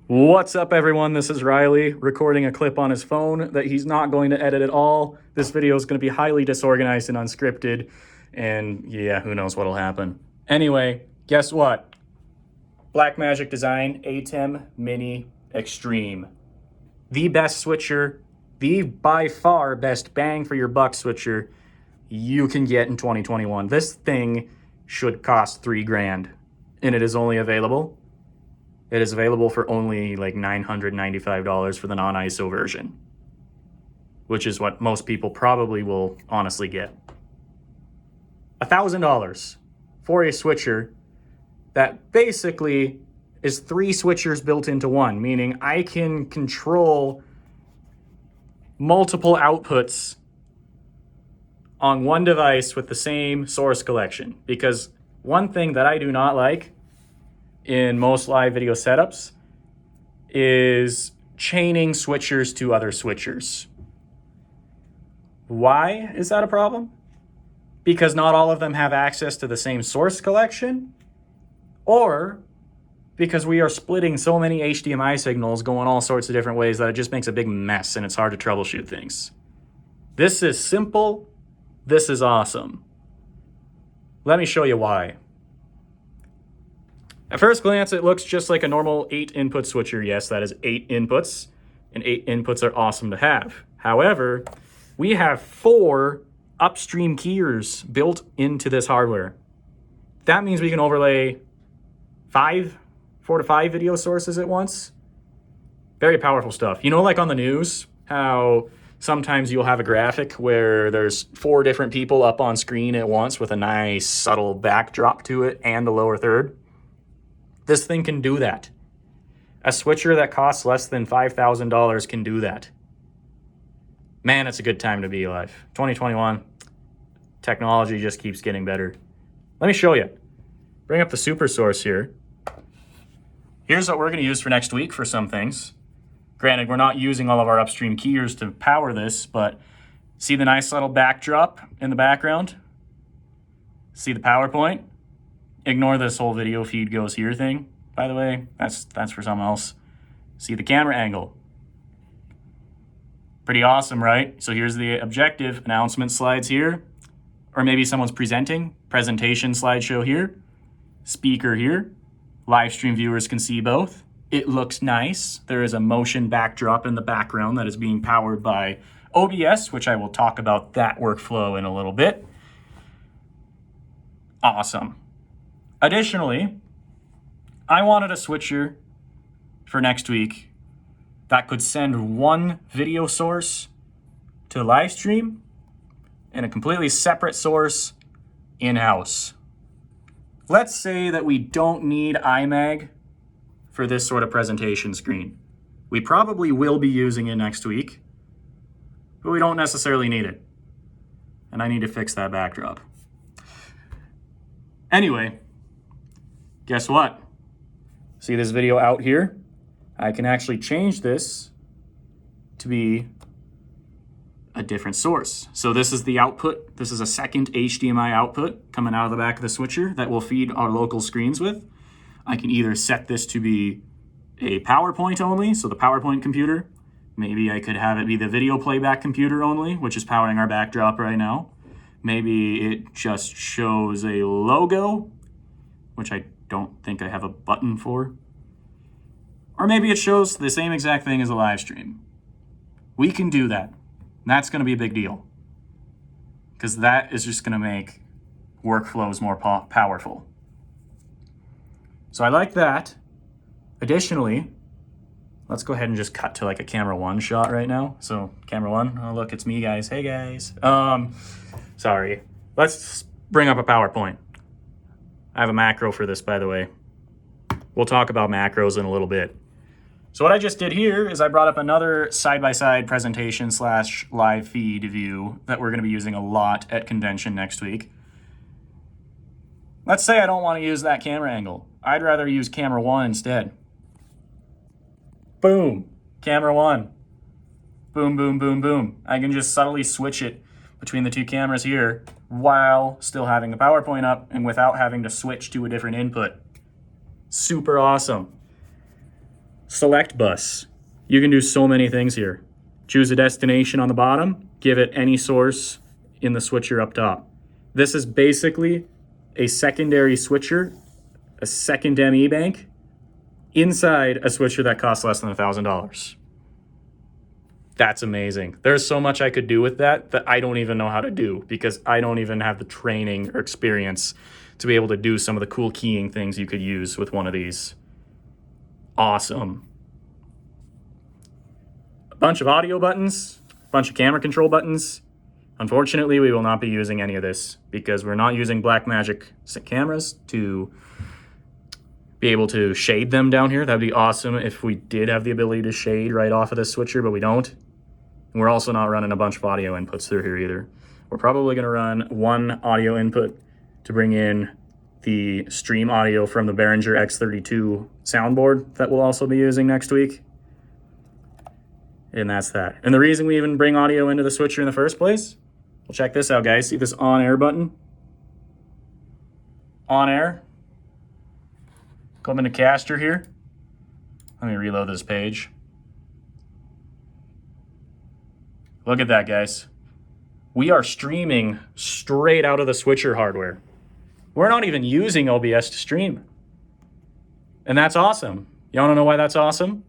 What's up, everyone? This is Riley recording a clip on his phone that he's not going to edit at all. This video is going to be highly disorganized and unscripted, and yeah, who knows what'll happen. Anyway, guess what? Blackmagic Design ATEM Mini Extreme. The best switcher, the by far best bang for your buck switcher you can get in 2021. This thing should cost $3,000, and it is only available. It is available for only like $995 for the non-ISO version, which is what most people probably will honestly get. $1,000 for a switcher that basically is 3 switchers built into one, meaning I can control multiple outputs on one device with the same source collection. Because one thing that I do not like in most live video setups is chaining switchers to other switchers. Why is that a problem? Because not all of them have access to the same source collection, or because we are splitting so many HDMI signals going all sorts of different ways that it just makes a big mess and it's hard to troubleshoot things. This is simple. This is awesome. Let me show you why. At first glance, it looks just like a normal 8-input switcher. Yes, that is 8 inputs, and 8 inputs are awesome to have. However, we have 4 upstream keyers built into this hardware. That means we can overlay 4 to 5 video sources at once. Very powerful stuff. You know, like on the news, how sometimes you'll have a graphic where there's 4 different people up on screen at once with a nice subtle backdrop to it and a lower third? This thing can do that. A switcher that costs less than $5,000 can do that. Man, it's a good time to be alive. 2021, technology just keeps getting better. Let me show you. Bring up the super source here. Here's what we're going to use for next week for some things. Granted, we're not using all of our upstream keyers to power this, but see the nice little backdrop in the background? See the PowerPoint? Ignore this whole video feed goes here thing, by the way. That's for something else. See the camera angle. Pretty awesome, right? So here's the objective announcement slides here. Or maybe someone's presenting. Presentation slideshow here. Speaker here. Live stream viewers can see both. It looks nice. There is a motion backdrop in the background that is being powered by OBS, which I will talk about that workflow in a little bit. Awesome. Additionally, I wanted a switcher for next week that could send one video source to live stream and a completely separate source in-house. Let's say that we don't need iMag for this sort of presentation screen. We probably will be using it next week, but we don't necessarily need it. And I need to fix that backdrop. Anyway, guess what? See this video out here? I can actually change this to be a different source. So this is the output. This is a second HDMI output coming out of the back of the switcher that we'll feed our local screens with. I can either set this to be a PowerPoint only, so the PowerPoint computer. Maybe I could have it be the video playback computer only, which is powering our backdrop right now. Maybe it just shows a logo, which I don't think I have a button for. Or maybe it shows the same exact thing as a live stream. We can do that. And that's going to be a big deal, because that is just going to make workflows more powerful. So I like that. Additionally, let's go ahead and just cut to like a camera 1 shot right now. So camera 1, oh look, it's me guys. Hey guys. Sorry. Let's bring up a PowerPoint. I have a macro for this, by the way. We'll talk about macros in a little bit. So what I just did here is I brought up another side-by-side presentation / live feed view that we're going to be using a lot at convention next week. Let's say I don't want to use that camera angle. I'd rather use camera 1 instead. Boom, camera 1. Boom, boom, boom, boom. I can just subtly switch it between the 2 cameras here while still having the PowerPoint up and without having to switch to a different input. Super awesome. select bus. You can do so many things here. Choose a destination on the bottom, give it any source in the switcher up top. This is basically a secondary switcher, a second ME bank, inside a switcher that costs less than $1,000. That's amazing. There's so much I could do with that I don't even know how to do, because I don't even have the training or experience to be able to do some of the cool keying things you could use with one of these. Awesome. A bunch of audio buttons, a bunch of camera control buttons. Unfortunately, we will not be using any of this because we're not using Blackmagic cameras to be able to shade them down here. That'd be awesome if we did have the ability to shade right off of this switcher, but we don't. And we're also not running a bunch of audio inputs through here either. We're probably gonna run one audio input to bring in the stream audio from the Behringer X32 soundboard that we'll also be using next week. And that's that. And the reason we even bring audio into the switcher in the first place, well, check this out, guys. See this on air button? On air. Come into Caster here. Let me reload this page. Look at that, guys. We are streaming straight out of the switcher hardware. We're not even using OBS to stream. And that's awesome. You wanna know why that's awesome?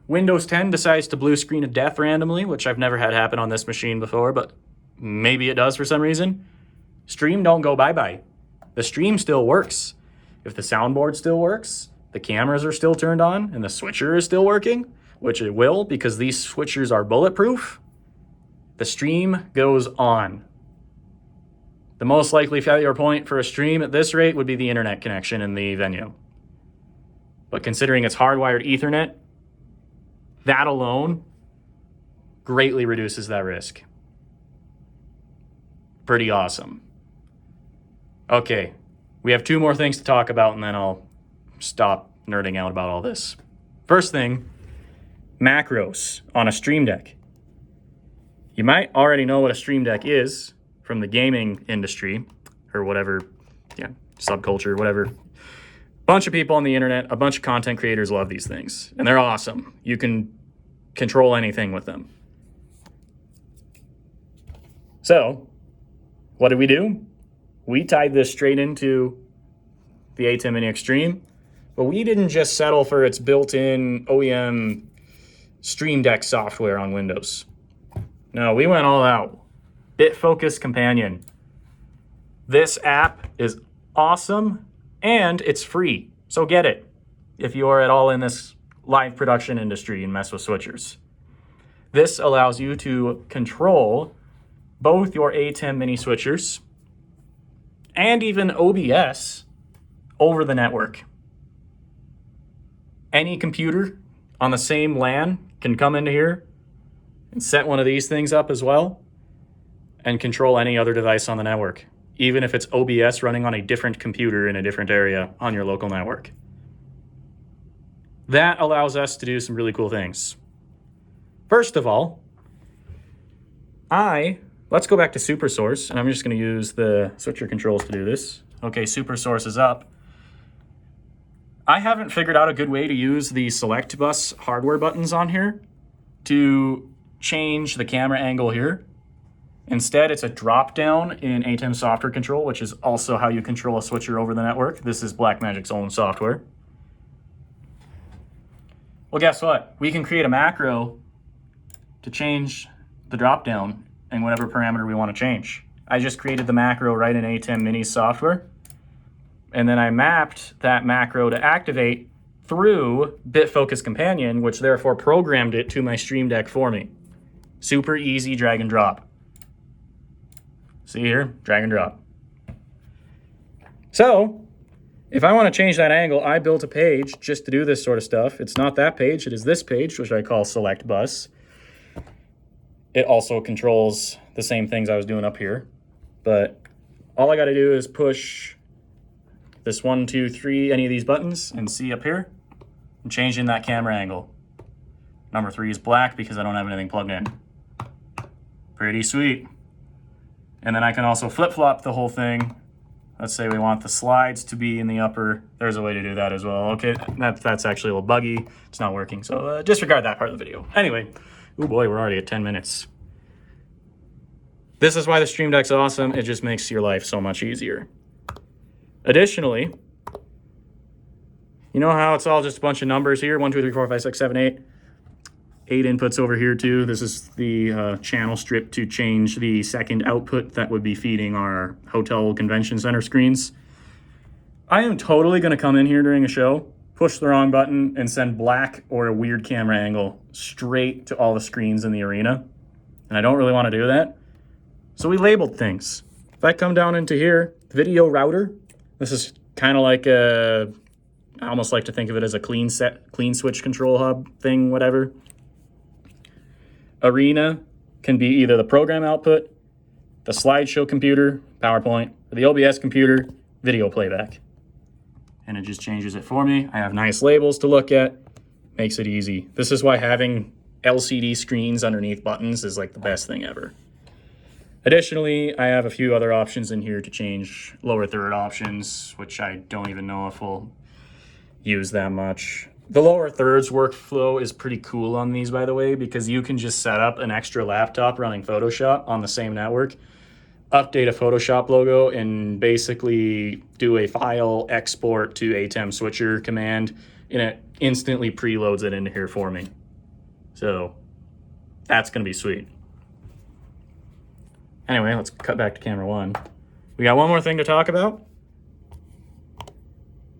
Windows 10 decides to blue screen of death randomly, which I've never had happen on this machine before, but maybe it does for some reason. Stream don't go bye-bye. The stream still works. If the soundboard still works, the cameras are still turned on, and the switcher is still working, which it will because these switchers are bulletproof, the stream goes on. The most likely failure point for a stream at this rate would be the internet connection in the venue. But considering it's hardwired Ethernet, that alone greatly reduces that risk. Pretty awesome. Okay, we have two more things to talk about and then I'll stop nerding out about all this. First thing, macros on a Stream Deck. You might already know what a Stream Deck is from the gaming industry or whatever, subculture, whatever. Bunch of people on the internet, a bunch of content creators love these things and they're awesome. You can control anything with them. So what did we do? We tied this straight into the ATEM Mini Extreme, but we didn't just settle for its built-in OEM Stream Deck software on Windows. No, we went all out. BitFocus Companion. This app is awesome and it's free, so get it if you are at all in this live production industry and mess with switchers. This allows you to control both your ATEM Mini switchers and even OBS over the network. Any computer on the same LAN can come into here and set one of these things up as well and control any other device on the network, even if it's OBS running on a different computer in a different area on your local network. That allows us to do some really cool things. First of all, let's go back to SuperSource, and I'm just gonna use the switcher controls to do this. Okay, SuperSource is up. I haven't figured out a good way to use the select bus hardware buttons on here to change the camera angle here. Instead, it's a drop down in ATEM Software Control, which is also how you control a switcher over the network. This is Blackmagic's own software. Well, guess what? We can create a macro to change the drop down and whatever parameter we want to change. I just created the macro right in ATEM Mini software. And then I mapped that macro to activate through BitFocus Companion, which therefore programmed it to my Stream Deck for me. Super easy drag and drop. See here, drag and drop. So if I want to change that angle, I built a page just to do this sort of stuff. It's not that page, it is this page, which I call Select Bus. It also controls the same things I was doing up here. But all I got to do is push this 1, 2, 3, any of these buttons, and see up here, I'm changing that camera angle. Number 3 is black because I don't have anything plugged in. Pretty sweet. And then I can also flip-flop the whole thing Let's say we want the slides to be in the upper. There's a way to do that as well. Okay, that's actually a little buggy. It's not working, so disregard that part of the video. Anyway, oh boy, we're already at 10 minutes. This is why the Stream Deck's awesome. It just makes your life so much easier. Additionally, you know how it's all just a bunch of numbers here? 1, 2, 3, 4, 5, 6, 7, 8. 8 inputs over here too. This is the channel strip to change the second output that would be feeding our hotel convention center screens. I am totally gonna come in here during a show, push the wrong button, and send black or a weird camera angle straight to all the screens in the arena. And I don't really wanna do that. So we labeled things. If I come down into here, video router, this is kind of like a, I almost like to think of it as a clean switch control hub thing, whatever. Arena can be either the program output, the slideshow computer, PowerPoint, or the OBS computer, video playback. And it just changes it for me. I have nice labels to look at, makes it easy. This is why having LCD screens underneath buttons is like the best thing ever. Additionally, I have a few other options in here to change lower third options, which I don't even know if we'll use that much. The lower thirds workflow is pretty cool on these, by the way, because you can just set up an extra laptop running Photoshop on the same network, update a Photoshop logo, and basically do a file export to ATEM switcher command, and it instantly preloads it into here for me. So that's going to be sweet. Anyway, let's cut back to camera 1. We got one more thing to talk about.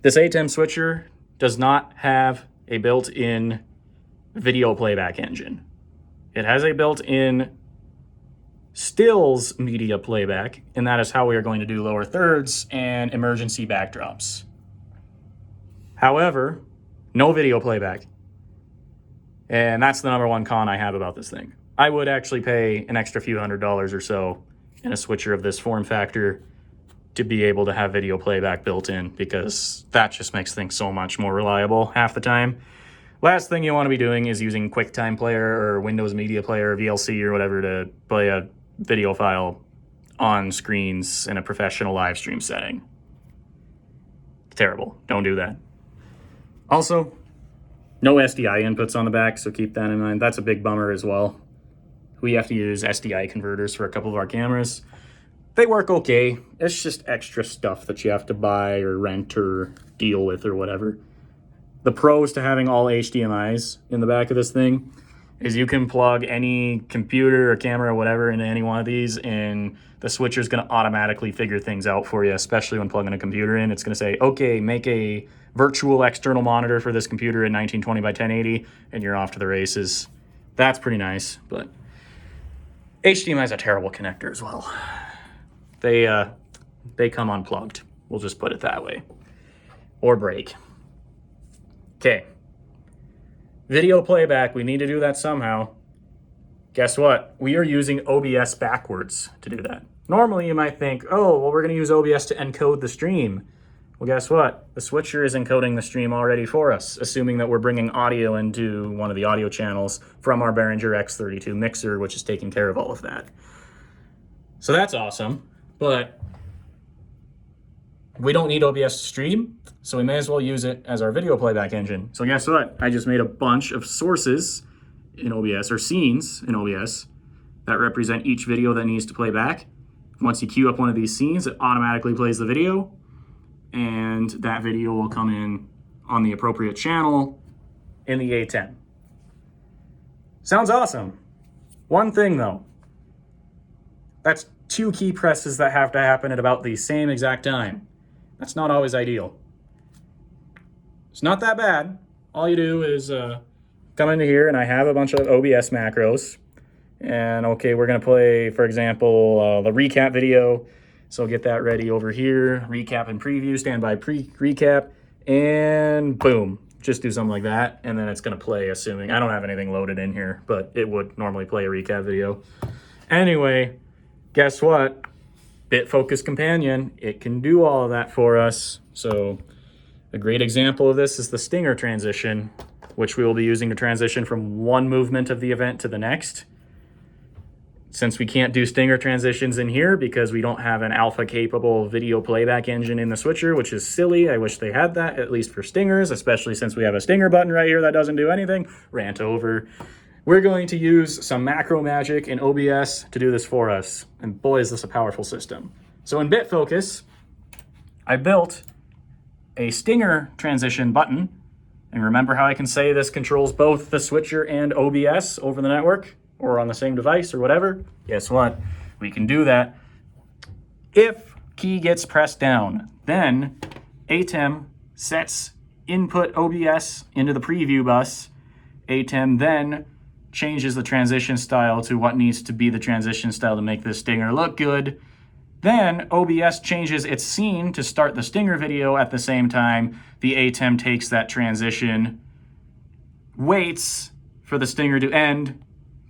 This ATEM switcher does not have a built-in video playback engine. It has a built-in stills media playback, and that is how we are going to do lower thirds and emergency backdrops. However, no video playback. And that's the number one con I have about this thing. I would actually pay an extra few $100s or so in a switcher of this form factor to be able to have video playback built in, because that just makes things so much more reliable half the time. Last thing you want to be doing is using QuickTime Player or Windows Media Player or VLC or whatever to play a video file on screens in a professional live stream setting. Terrible. Don't do that. Also, no SDI inputs on the back, so keep that in mind. That's a big bummer as well. We have to use SDI converters for a couple of our cameras. They work okay. It's just extra stuff that you have to buy or rent or deal with or whatever. The pros to having all HDMIs in the back of this thing is you can plug any computer or camera or whatever into any one of these, and the switcher is going to automatically figure things out for you, especially when plugging a computer in. It's going to say, okay, make a virtual external monitor for this computer in 1920 by 1080, and you're off to the races. That's pretty nice, but HDMI is a terrible connector as well. They come unplugged. We'll just put it that way. Or break. Okay. Video playback, we need to do that somehow. Guess what? We are using OBS backwards to do that. Normally you might think, oh, well, we're going to use OBS to encode the stream. Well, guess what? The switcher is encoding the stream already for us, assuming that we're bringing audio into one of the audio channels from our Behringer X32 mixer, which is taking care of all of that. So that's awesome, but we don't need OBS to stream, so we may as well use it as our video playback engine. So guess what? I just made a bunch of sources in OBS, or scenes in OBS, that represent each video that needs to play back. Once you queue up one of these scenes, it automatically plays the video, and that video will come in on the appropriate channel in the A10. Sounds awesome. One thing though, that's 2 key presses that have to happen at about the same exact time. That's not always ideal. It's not that bad. All you do is come into here, and I have a bunch of OBS macros. And okay, we're gonna play, for example, the recap video. So get that ready over here. Recap and preview, standby recap, and boom. Just do something like that, and then it's gonna play, assuming, I don't have anything loaded in here, but it would normally play a recap video. Anyway, guess what? BitFocus Companion, it can do all of that for us. So a great example of this is the Stinger transition, which we will be using to transition from one movement of the event to the next. since we can't do Stinger transitions in here because we don't have an alpha capable video playback engine in the switcher, which is silly. I wish they had that, at least for Stingers, especially since we have a Stinger button right here that doesn't do anything. Rant over. We're going to use some macro magic in OBS to do this for us. And boy, is this a powerful system. So in BitFocus, I built a Stinger transition button. And remember how I can say this controls both the switcher and OBS over the network or on the same device or whatever? Guess what? We can do that. If key gets pressed down, then ATEM sets input OBS into the preview bus. ATEM then changes the transition style to what needs to be the transition style to make this Stinger look good. Then OBS changes its scene to start the Stinger video at the same time. The ATEM takes that transition, waits for the Stinger to end,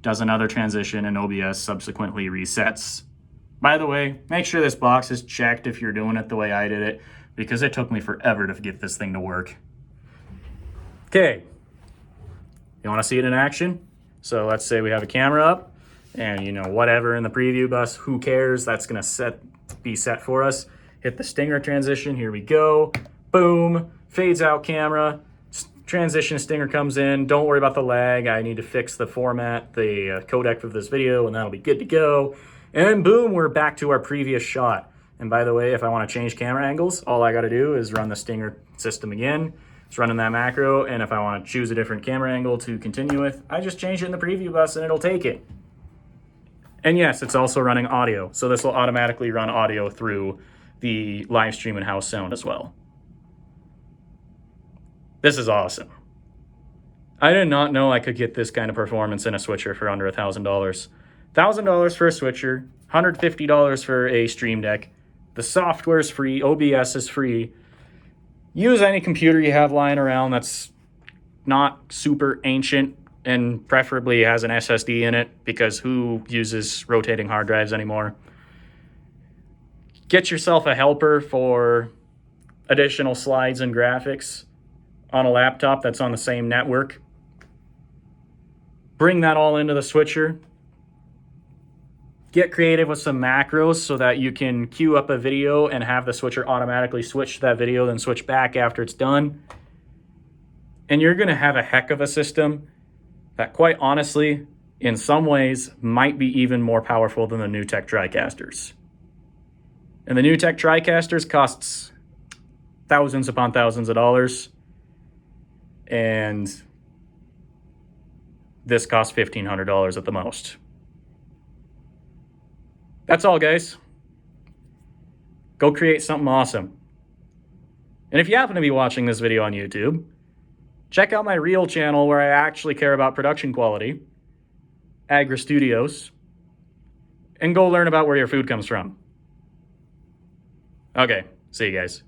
does another transition, and OBS subsequently resets. By the way, make sure this box is checked if you're doing it the way I did it, because it took me forever to get this thing to work. Okay, you want to see it in action? So let's say we have a camera up, and you know, whatever in the preview bus, who cares? That's gonna be set for us. Hit the Stinger transition, here we go. Boom, fades out camera, transition Stinger comes in. Don't worry about the lag. I need to fix the format, the codec for this video, and that'll be good to go. And boom, we're back to our previous shot. And by the way, if I wanna change camera angles, all I gotta do is run the Stinger system again. It's running that macro, and if I wanna choose a different camera angle to continue with, I just change it in the preview bus and it'll take it. And yes, it's also running audio. So this will automatically run audio through the live stream and house sound as well. This is awesome. I did not know I could get this kind of performance in a switcher for under $1,000. $1,000 for a switcher, $150 for a Stream Deck. The software is free, OBS is free. Use any computer you have lying around that's not super ancient and preferably has an SSD in it, because who uses rotating hard drives anymore? Get yourself a helper for additional slides and graphics on a laptop that's on the same network. Bring that all into the switcher. Get creative with some macros so that you can queue up a video and have the switcher automatically switch to that video, then switch back after it's done. And you're gonna have a heck of a system that, quite honestly, in some ways might be even more powerful than the NewTek TriCasters. And the NewTek TriCasters costs thousands upon thousands of dollars. And this costs $1,500 at the most. That's all, guys. Go create something awesome. And if you happen to be watching this video on YouTube, check out my real channel where I actually care about production quality, Agra Studios, and go learn about where your food comes from. Okay, see you guys.